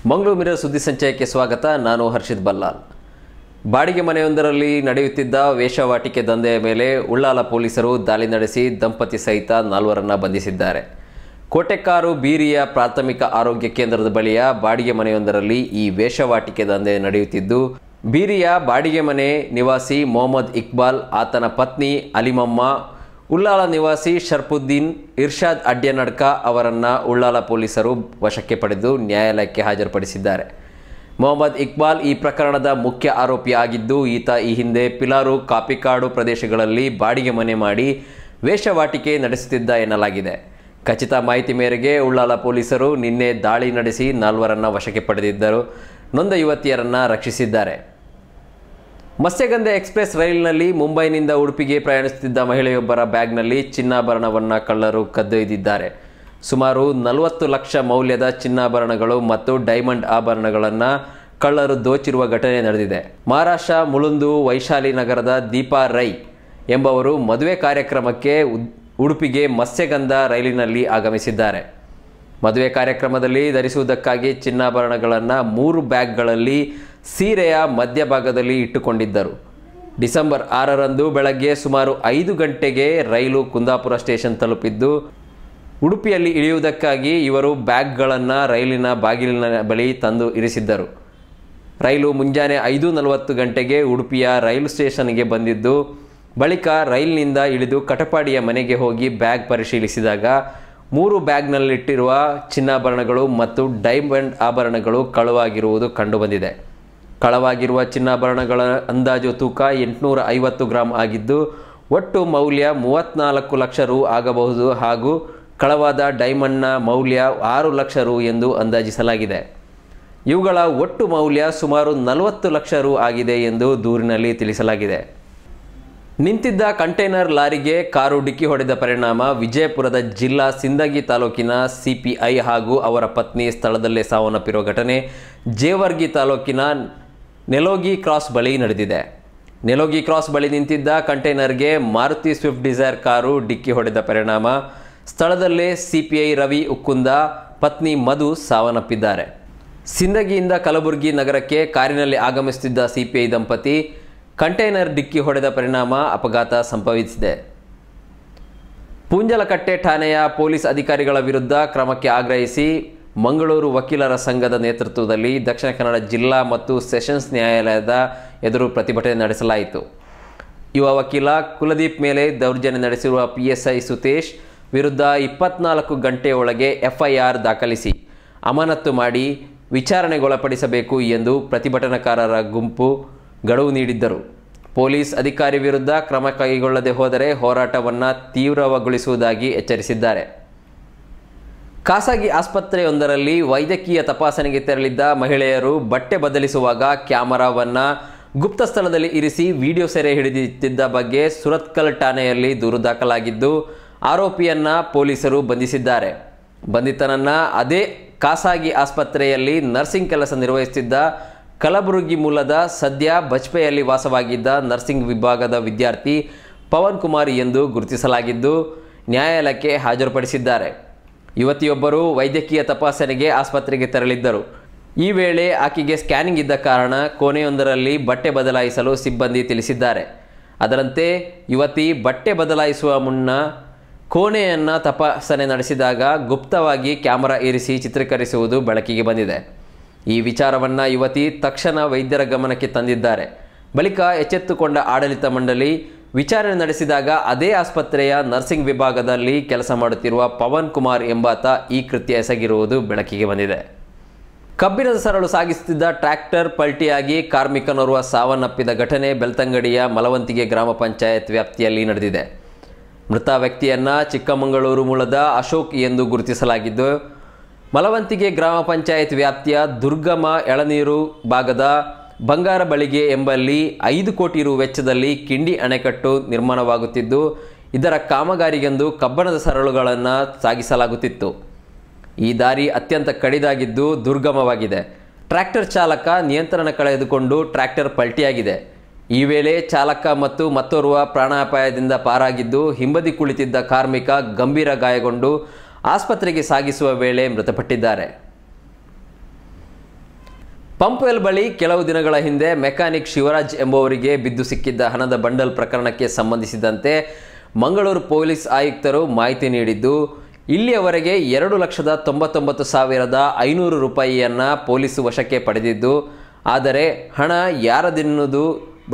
Mangaluru mirror ಸುದ್ದಿ ಸಂಚಯಕ್ಕೆ ಸ್ವಾಗತ. ನಾನು ಹರ್ಷಿತ್ ಬಲ್ಲಾಲ್. ಬಾಡಿಗೆ ಮನೆಯೊಂದರಲ್ಲಿ ನಡೆಯುತ್ತಿದ್ದ ವೇಷವಾಟಿಕೆ ದಂಧೆಯ ಮೇಲೆ ಉಳ್ಳಾಲ ಪೊಲೀಸರು ದಾಳಿ ನಡೆಸಿ ದಂಪತಿ ಸಹಿತ 4 ಬಂಧಿಸಿದ್ದಾರೆ. ಕೋಟೆಕ್ಕಾರು ಬೀರಿಯ ಪ್ರಾಥಮಿಕ ಆರೋಗ್ಯ ಕೇಂದ್ರದ ಬಳಿಯ ಬಾಡಿಗೆ ಮನೆಯೊಂದರಲ್ಲಿ ಈ ವೇಷವಾಟಿಕೆ ದಂಧೆ ನಡೆಯುತ್ತಿದ್ದು, ಬೀರಿಯ ಬಾಡಿಗೆ ಮನೆ ನಿವಾಸಿ ಮೊಹಮ್ಮದ್ ಇಕ್ಬಾಲ್, ಆತನ ಪತ್ನಿ ಅಲಿಮಮ್ಮ, ಉಳ್ಳಾಲ ನಿವಾಸಿ ಶರ್ಫುದ್ದೀನ್ ಇರ್ಷಾದ್ ಅಡ್ಯನಡ್ಕ ಅವರನ್ನು ಉಳ್ಳಾಲ ಪೊಲೀಸರು ವಶಕ್ಕೆ ಪಡೆದು ನ್ಯಾಯಾಲಯಕ್ಕೆ ಹಾಜರುಪಡಿಸಿದ್ದಾರೆ. ಮೊಹಮ್ಮದ್ ಇಕ್ಬಾಲ್ ಈ ಪ್ರಕರಣದ ಮುಖ್ಯ ಆರೋಪಿಯಾಗಿದ್ದು, ಈತ ಈ ಹಿಂದೆ ಪಿಲಾರು, ಕಾಪಿಕಾಡು ಪ್ರದೇಶಗಳಲ್ಲಿ ಬಾಡಿಗೆ ಮನೆ ಮಾಡಿ ವೇಷವಾಟಿಕೆ ನಡೆಸುತ್ತಿದ್ದ ಎನ್ನಲಾಗಿದೆ. ಖಚಿತ ಮಾಹಿತಿ ಮೇರೆಗೆ ಉಳ್ಳಾಲ ಪೊಲೀಸರು ನಿನ್ನೆ ದಾಳಿ ನಡೆಸಿ 4 ವಶಕ್ಕೆ ಪಡೆದಿದ್ದರು. ನೊಂದ ಯುವತಿಯರನ್ನು ರಕ್ಷಿಸಿದ್ದಾರೆ. ಮತ್ಸ್ಯಗಂಧ ಎಕ್ಸ್ಪ್ರೆಸ್ ರೈಲಿನಲ್ಲಿ ಮುಂಬೈನಿಂದ ಉಡುಪಿಗೆ ಪ್ರಯಾಣಿಸುತ್ತಿದ್ದ ಮಹಿಳೆಯೊಬ್ಬರ ಬ್ಯಾಗ್ನಲ್ಲಿ ಚಿನ್ನಾಭರಣವನ್ನು ಕಳ್ಳರು ಕದ್ದೊಯ್ದಿದ್ದಾರೆ. ಸುಮಾರು 40 ಲಕ್ಷ ಮೌಲ್ಯದ ಚಿನ್ನಾಭರಣಗಳು ಮತ್ತು ಡೈಮಂಡ್ ಆಭರಣಗಳನ್ನು ಕಳ್ಳರು ದೋಚಿರುವ ಘಟನೆ ನಡೆದಿದೆ. ಮಹಾರಾಷ್ಟ್ರ ಮುಳುಂದು ವೈಶಾಲಿ ನಗರದ ದೀಪಾ ರೈ ಎಂಬವರು ಮದುವೆ ಕಾರ್ಯಕ್ರಮಕ್ಕೆ ಉಡುಪಿಗೆ ಮತ್ಸ್ಯಗಂಧ ರೈಲಿನಲ್ಲಿ ಆಗಮಿಸಿದ್ದಾರೆ. ಮದುವೆ ಕಾರ್ಯಕ್ರಮದಲ್ಲಿ ಧರಿಸುವುದಕ್ಕಾಗಿ ಚಿನ್ನಾಭರಣಗಳನ್ನು 3 ಬ್ಯಾಗ್ಗಳಲ್ಲಿ ಸೀರೆಯ ಮಧ್ಯಭಾಗದಲ್ಲಿ ಇಟ್ಟುಕೊಂಡಿದ್ದರು. ಡಿಸೆಂಬರ್ 6ರಂದು ಬೆಳಗ್ಗೆ ಸುಮಾರು 5 ಗಂಟೆಗೆ ರೈಲು ಕುಂದಾಪುರ ಸ್ಟೇಷನ್ ತಲುಪಿದ್ದು, ಉಡುಪಿಯಲ್ಲಿ ಇಳಿಯುವುದಕ್ಕಾಗಿ ಇವರು ಬ್ಯಾಗ್ಗಳನ್ನು ರೈಲಿನ ಬಾಗಿಲಿನ ಬಳಿ ತಂದು ಇರಿಸಿದ್ದರು. ರೈಲು ಮುಂಜಾನೆ 5:40 ಗಂಟೆಗೆ ಉಡುಪಿಯ ರೈಲು ಸ್ಟೇಷನ್ಗೆ ಬಂದಿದ್ದು, ಬಳಿಕ ರೈಲಿನಿಂದ ಇಳಿದು ಕಟಪಾಡಿಯ ಮನೆಗೆ ಹೋಗಿ ಬ್ಯಾಗ್ ಪರಿಶೀಲಿಸಿದಾಗ 3 ಬ್ಯಾಗ್ನಲ್ಲಿಟ್ಟಿರುವ ಚಿನ್ನಾಭರಣಗಳು ಮತ್ತು ಡೈಮಂಡ್ ಆಭರಣಗಳು ಕಳವಾಗಿರುವುದು ಕಂಡುಬಂದಿದೆ. ಕಳವಾಗಿರುವ ಚಿನ್ನಾಭರಣಗಳ ಅಂದಾಜು ತೂಕ 850 ಗ್ರಾಂ ಆಗಿದ್ದು, ಒಟ್ಟು ಮೌಲ್ಯ 34 ಲಕ್ಷ ರು ಆಗಬಹುದು ಹಾಗೂ ಕಳವಾದ ಡೈಮಂಡ್ನ ಮೌಲ್ಯ 6 ಲಕ್ಷ ರು ಎಂದು ಅಂದಾಜಿಸಲಾಗಿದೆ. ಇವುಗಳ ಒಟ್ಟು ಮೌಲ್ಯ ಸುಮಾರು 40 ಲಕ್ಷ ರು ಆಗಿದೆ ಎಂದು ದೂರಿನಲ್ಲಿ ತಿಳಿಸಲಾಗಿದೆ. ನಿಂತಿದ್ದ ಕಂಟೈನರ್ ಲಾರಿಗೆ ಕಾರು ಡಿಕ್ಕಿ ಹೊಡೆದ ಪರಿಣಾಮ ವಿಜಯಪುರದ ಜಿಲ್ಲಾ ಸಿಂದಗಿ ತಾಲೂಕಿನ ಸಿಪಿಐ ಹಾಗೂ ಅವರ ಪತ್ನಿ ಸ್ಥಳದಲ್ಲೇ ಸಾವನ್ನಪ್ಪಿರುವ ಘಟನೆ ಜೇವರ್ಗಿ ತಾಲೂಕಿನ ನೆಲೋಗಿ ಕ್ರಾಸ್ ಬಳಿ ನಡೆದಿದೆ. ನೆಲೋಗಿ ಕ್ರಾಸ್ ಬಳಿ ನಿಂತಿದ್ದ ಕಂಟೈನರ್ಗೆ ಮಾರುತಿ ಸ್ವಿಫ್ಟ್ ಡಿಸೈರ್ ಕಾರು ಡಿಕ್ಕಿ ಹೊಡೆದ ಪರಿಣಾಮ ಸ್ಥಳದಲ್ಲೇ ಸಿಪಿಐ ರವಿ ಉಕ್ಕುಂದ, ಪತ್ನಿ ಮಧು ಸಾವನ್ನಪ್ಪಿದ್ದಾರೆ. ಸಿಂದಗಿಯಿಂದ ಕಲಬುರಗಿ ನಗರಕ್ಕೆ ಕಾರಿನಲ್ಲಿ ಆಗಮಿಸುತ್ತಿದ್ದ ಸಿಪಿಐ ದಂಪತಿ ಕಂಟೈನರ್ ಡಿಕ್ಕಿ ಹೊಡೆದ ಪರಿಣಾಮ ಅಪಘಾತ ಸಂಭವಿಸಿದೆ. ಪುಂಜಲಕಟ್ಟೆ ಠಾಣೆಯ ಪೊಲೀಸ್ ಅಧಿಕಾರಿಗಳ ವಿರುದ್ಧ ಕ್ರಮಕ್ಕೆ ಆಗ್ರಹಿಸಿ ಮಂಗಳೂರು ವಕೀಲರ ಸಂಘದ ನೇತೃತ್ವದಲ್ಲಿ ದಕ್ಷಿಣ ಕನ್ನಡ ಜಿಲ್ಲಾ ಮತ್ತು ಸೆಷನ್ಸ್ ನ್ಯಾಯಾಲಯದ ಎದುರು ಪ್ರತಿಭಟನೆ ನಡೆಸಲಾಯಿತು. ಯುವ ವಕೀಲ ಕುಲದೀಪ್ ಮೇಲೆ ದೌರ್ಜನ್ಯ ನಡೆಸಿರುವ PSI ಸುತೇಶ್ ವಿರುದ್ಧ 24 ಗಂಟೆಯೊಳಗೆ FIR ದಾಖಲಿಸಿ ಅಮಾನತು ಮಾಡಿ ವಿಚಾರಣೆಗೊಳಪಡಿಸಬೇಕು ಎಂದು ಪ್ರತಿಭಟನಾಕಾರರ ಗುಂಪು ಗಡುವು ನೀಡಿದ್ದರು. ಪೊಲೀಸ್ ಅಧಿಕಾರಿ ವಿರುದ್ಧ ಕ್ರಮ ಕೈಗೊಳ್ಳದೆ ಹೋದರೆ ಹೋರಾಟವನ್ನು ತೀವ್ರಗೊಳಿಸುವುದಾಗಿ ಎಚ್ಚರಿಸಿದ್ದಾರೆ. ಖಾಸಗಿ ಆಸ್ಪತ್ರೆಯೊಂದರಲ್ಲಿ ವೈದ್ಯಕೀಯ ತಪಾಸಣೆಗೆ ತೆರಳಿದ್ದ ಮಹಿಳೆಯರು ಬಟ್ಟೆ ಬದಲಿಸುವಾಗ ಕ್ಯಾಮರಾವನ್ನು ಗುಪ್ತ ಸ್ಥಳದಲ್ಲಿ ಇರಿಸಿ ವಿಡಿಯೋ ಸೆರೆ ಹಿಡಿದಿದ್ದ ಬಗ್ಗೆ ಸುರತ್ಕಲ್ ಠಾಣೆಯಲ್ಲಿ ದೂರು ದಾಖಲಾಗಿದ್ದು, ಆರೋಪಿಯನ್ನು ಪೊಲೀಸರು ಬಂಧಿಸಿದ್ದಾರೆ. ಬಂಧಿತನನ್ನು ಅದೇ ಖಾಸಗಿ ಆಸ್ಪತ್ರೆಯಲ್ಲಿ ನರ್ಸಿಂಗ್ ಕೆಲಸ ನಿರ್ವಹಿಸುತ್ತಿದ್ದ ಕಲಬುರಗಿ ಮೂಲದ ಸದ್ಯ ಬಜ್ಪೆಯಲ್ಲಿ ವಾಸವಾಗಿದ್ದ ನರ್ಸಿಂಗ್ ವಿಭಾಗದ ವಿದ್ಯಾರ್ಥಿ ಪವನ್ ಕುಮಾರ್ ಎಂದು ಗುರುತಿಸಲಾಗಿದ್ದು, ನ್ಯಾಯಾಲಯಕ್ಕೆ ಹಾಜರುಪಡಿಸಿದ್ದಾರೆ. ಯುವತಿಯೊಬ್ಬರು ವೈದ್ಯಕೀಯ ತಪಾಸಣೆಗೆ ಆಸ್ಪತ್ರೆಗೆ ತೆರಳಿದ್ದರು. ಈ ವೇಳೆ ಆಕೆಗೆ ಸ್ಕ್ಯಾನಿಂಗ್ ಇದ್ದ ಕಾರಣ ಕೋಣೆಯೊಂದರಲ್ಲಿ ಬಟ್ಟೆ ಬದಲಾಯಿಸಲು ಸಿಬ್ಬಂದಿ ತಿಳಿಸಿದ್ದಾರೆ. ಅದರಂತೆ ಯುವತಿ ಬಟ್ಟೆ ಬದಲಾಯಿಸುವ ಮುನ್ನ ಕೋಣೆಯನ್ನು ತಪಾಸಣೆ ನಡೆಸಿದಾಗ ಗುಪ್ತವಾಗಿ ಕ್ಯಾಮೆರಾ ಇರಿಸಿ ಚಿತ್ರೀಕರಿಸುವುದು ಬೆಳಕಿಗೆ ಬಂದಿದೆ. ಈ ವಿಚಾರವನ್ನು ಯುವತಿ ತಕ್ಷಣ ವೈದ್ಯರ ಗಮನಕ್ಕೆ ತಂದಿದ್ದಾರೆ. ಬಳಿಕ ಎಚ್ಚೆತ್ತುಕೊಂಡ ಆಡಳಿತ ಮಂಡಳಿ ವಿಚಾರಣೆ ನಡೆಸಿದಾಗ ಅದೇ ಆಸ್ಪತ್ರೆಯ ನರ್ಸಿಂಗ್ ವಿಭಾಗದಲ್ಲಿ ಕೆಲಸ ಮಾಡುತ್ತಿರುವ ಪವನ್ ಕುಮಾರ್ ಎಂಬಾತ ಈ ಕೃತ್ಯ ಎಸಗಿರುವುದು ಬೆಳಕಿಗೆ ಬಂದಿದೆ. ಕಬ್ಬಿಣದ ಸರಳು ಸಾಗಿಸುತ್ತಿದ್ದ ಟ್ರ್ಯಾಕ್ಟರ್ ಪಲ್ಟಿಯಾಗಿ ಕಾರ್ಮಿಕನೋರ್ವ ಸಾವನ್ನಪ್ಪಿದ ಘಟನೆ ಬೆಳ್ತಂಗಡಿಯ ಮಲವಂತಿಗೆ ಗ್ರಾಮ ಪಂಚಾಯತ್ ವ್ಯಾಪ್ತಿಯಲ್ಲಿ ನಡೆದಿದೆ. ಮೃತ ವ್ಯಕ್ತಿಯನ್ನು ಚಿಕ್ಕಮಗಳೂರು ಮೂಲದ ಅಶೋಕ್ ಎಂದು ಗುರುತಿಸಲಾಗಿದ್ದು, ಮಲವಂತಿಗೆ ಗ್ರಾಮ ಪಂಚಾಯತ್ ವ್ಯಾಪ್ತಿಯ ದುರ್ಗಮ ಎಳನೀರು ಭಾಗದ ಬಂಗಾರ ಬಳಿಗೆ ಎಂಬಲ್ಲಿ 5 ಕೋಟಿ ರು ವೆಚ್ಚದಲ್ಲಿ ಕಿಂಡಿ ಅಣೆಕಟ್ಟು ನಿರ್ಮಾಣವಾಗುತ್ತಿದ್ದು, ಇದರ ಕಾಮಗಾರಿಗೆಂದು ಕಬ್ಬಿಣದ ಸರಳುಗಳನ್ನು ಸಾಗಿಸಲಾಗುತ್ತಿತ್ತು. ಈ ದಾರಿ ಅತ್ಯಂತ ಕಡಿದಾಗಿದ್ದು ದುರ್ಗಮವಾಗಿದೆ. ಟ್ರ್ಯಾಕ್ಟರ್ ಚಾಲಕ ನಿಯಂತ್ರಣ ಕಳೆದುಕೊಂಡು ಟ್ರ್ಯಾಕ್ಟರ್ ಪಲ್ಟಿಯಾಗಿದೆ. ಈ ವೇಳೆ ಚಾಲಕ ಮತ್ತು ಮತ್ತೋರ್ವ ಪ್ರಾಣಾಪಾಯದಿಂದ ಪಾರಾಗಿದ್ದು, ಹಿಂಬದಿ ಕುಳಿತಿದ್ದ ಕಾರ್ಮಿಕ ಗಂಭೀರ ಗಾಯಗೊಂಡು ಆಸ್ಪತ್ರೆಗೆ ಸಾಗಿಸುವ ವೇಳೆ ಮೃತಪಟ್ಟಿದ್ದಾರೆ. ಪಂಪ್ವೆಲ್ ಬಳಿ ಕೆಲವು ದಿನಗಳ ಹಿಂದೆ ಮೆಕ್ಯಾನಿಕ್ ಶಿವರಾಜ್ ಎಂಬುವರಿಗೆ ಬಿದ್ದು ಸಿಕ್ಕಿದ್ದ ಹಣದ ಬಂಡಲ್ ಪ್ರಕರಣಕ್ಕೆ ಸಂಬಂಧಿಸಿದಂತೆ ಮಂಗಳೂರು ಪೊಲೀಸ್ ಆಯುಕ್ತರು ಮಾಹಿತಿ ನೀಡಿದ್ದು, ಇಲ್ಲಿಯವರೆಗೆ 2,99,500 ರೂಪಾಯಿಯನ್ನು ಪೊಲೀಸ್ ವಶಕ್ಕೆ ಪಡೆದಿದ್ದು, ಆದರೆ ಹಣ ಯಾರದೆನ್ನುವುದು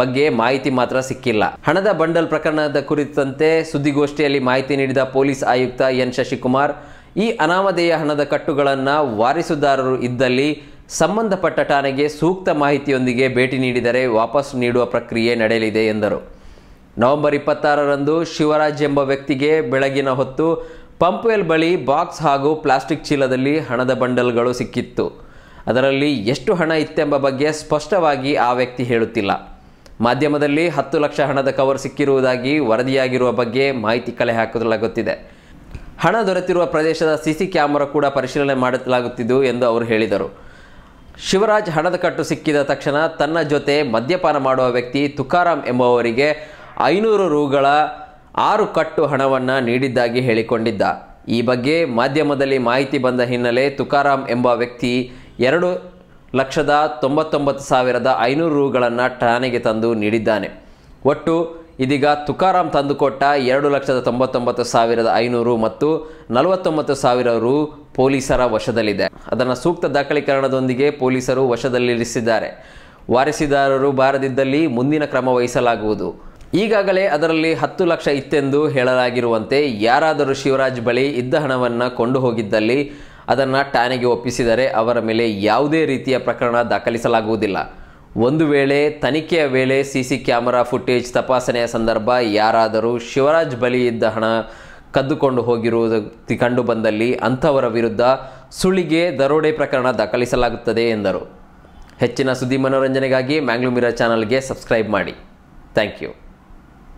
ಬಗ್ಗೆ ಮಾಹಿತಿ ಮಾತ್ರ ಸಿಕ್ಕಿಲ್ಲ. ಹಣದ ಬಂಡಲ್ ಪ್ರಕರಣದ ಕುರಿತಂತೆ ಸುದ್ದಿಗೋಷ್ಠಿಯಲ್ಲಿ ಮಾಹಿತಿ ನೀಡಿದ ಪೊಲೀಸ್ ಆಯುಕ್ತ ಎನ್ ಶಶಿಕುಮಾರ್, ಈ ಅನಾಮಧೇಯ ಹಣದ ಕಟ್ಟುಗಳನ್ನು ವಾರಿಸುದಾರರು ಇದ್ದಲ್ಲಿ ಸಂಬಂಧಪಟ್ಟ ಠಾಣೆಗೆ ಸೂಕ್ತ ಮಾಹಿತಿಯೊಂದಿಗೆ ಭೇಟಿ ನೀಡಿದರೆ ವಾಪಸ್ ನೀಡುವ ಪ್ರಕ್ರಿಯೆ ನಡೆಯಲಿದೆ ಎಂದರು. ನವೆಂಬರ್ 26ರಂದು ಶಿವರಾಜ್ ಎಂಬ ವ್ಯಕ್ತಿಗೆ ಬೆಳಗಿನ ಹೊತ್ತು ಪಂಪ್ವೆಲ್ ಬಳಿ ಬಾಕ್ಸ್ ಹಾಗೂ ಪ್ಲಾಸ್ಟಿಕ್ ಚೀಲದಲ್ಲಿ ಹಣದ ಬಂಡಲ್ಗಳು ಸಿಕ್ಕಿತ್ತು. ಅದರಲ್ಲಿ ಎಷ್ಟು ಹಣ ಇತ್ತೆಂಬ ಬಗ್ಗೆ ಸ್ಪಷ್ಟವಾಗಿ ಆ ವ್ಯಕ್ತಿ ಹೇಳುತ್ತಿಲ್ಲ. ಮಾಧ್ಯಮದಲ್ಲಿ 10 ಲಕ್ಷ ಹಣದ ಕವರ್ ಸಿಕ್ಕಿರುವುದಾಗಿ ವರದಿಯಾಗಿರುವ ಬಗ್ಗೆ ಮಾಹಿತಿ ಕಲೆ ಹಾಕಲಾಗುತ್ತಿದೆ. ಹಣ ದೊರೆತಿರುವ ಪ್ರದೇಶದ ಸಿಸಿ ಕ್ಯಾಮೆರಾ ಕೂಡ ಪರಿಶೀಲನೆ ಮಾಡಲಾಗುತ್ತಿದ್ದು ಎಂದು ಅವರು ಹೇಳಿದರು. ಶಿವರಾಜ್ ಹಣದ ಕಟ್ಟು ಸಿಕ್ಕಿದ ತಕ್ಷಣ ತನ್ನ ಜೊತೆ ಮದ್ಯಪಾನ ಮಾಡುವ ವ್ಯಕ್ತಿ ತುಕಾರಾಮ್ ಎಂಬುವವರಿಗೆ 500 ರೂಗಳ 6 ಕಟ್ಟು ಹಣವನ್ನು ನೀಡಿದ್ದಾಗಿ ಹೇಳಿಕೊಂಡಿದ್ದ. ಈ ಬಗ್ಗೆ ಮಾಧ್ಯಮದಲ್ಲಿ ಮಾಹಿತಿ ಬಂದ ಹಿನ್ನೆಲೆ ತುಕಾರಾಮ್ ಎಂಬ ವ್ಯಕ್ತಿ 2,99,500 ರೂಗಳನ್ನು ಠಾಣೆಗೆ ತಂದು ನೀಡಿದ್ದಾನೆ. ಒಟ್ಟು ಇದೀಗ ತುಕಾರಾಮ್ ತಂದುಕೊಟ್ಟ 2,99,500 ಮತ್ತು 49,000 ರೂ ಪೊಲೀಸರ ವಶದಲ್ಲಿದೆ. ಅದನ್ನು ಸೂಕ್ತ ದಾಖಲೀಕರಣದೊಂದಿಗೆ ಪೊಲೀಸರು ವಶದಲ್ಲಿರಿಸಿದ್ದಾರೆ. ವಾರಸುದಾರರು ಬಾರದಿದ್ದಲ್ಲಿ ಮುಂದಿನ ಕ್ರಮ ವಹಿಸಲಾಗುವುದು. ಈಗಾಗಲೇ ಅದರಲ್ಲಿ 10 ಲಕ್ಷ ಇತ್ತೆಂದು ಹೇಳಲಾಗಿರುವಂತೆ ಯಾರಾದರೂ ಶಿವರಾಜ್ ಬಳಿ ಇದ್ದ ಹಣವನ್ನು ಕೊಂಡು ಹೋಗಿದ್ದಲ್ಲಿ ಅದನ್ನು ಠಾಣೆಗೆ ಒಪ್ಪಿಸಿದರೆ ಅವರ ಮೇಲೆ ಯಾವುದೇ ರೀತಿಯ ಪ್ರಕರಣ ದಾಖಲಿಸಲಾಗುವುದಿಲ್ಲ. ಒಂದು ವೇಳೆ ತನಿಖೆಯ ವೇಳೆ ಸಿಸಿ ಕ್ಯಾಮೆರಾ ಫುಟೇಜ್ ತಪಾಸಣೆಯ ಸಂದರ್ಭ ಯಾರಾದರೂ ಶಿವರಾಜ್ ಬಳಿ ಇದ್ದ ಹಣ ಕದ್ದುಕೊಂಡು ಹೋಗಿರುವುದು ಕಂಡು ಬಂದಲ್ಲಿ ಅಂಥವರ ವಿರುದ್ಧ ಸುಳಿಗೆ ದರೋಡೆ ಪ್ರಕರಣ ದಾಖಲಿಸಲಾಗುತ್ತದೆ ಎಂದರು. ಹೆಚ್ಚಿನ ಸುದ್ದಿ ಮನೋರಂಜನೆಗಾಗಿ ಮ್ಯಾಂಗ್ಳೂರ್ ಮಿರರ್ ಚಾನಲ್ಗೆ ಸಬ್ಸ್ಕ್ರೈಬ್ ಮಾಡಿ. Thank you.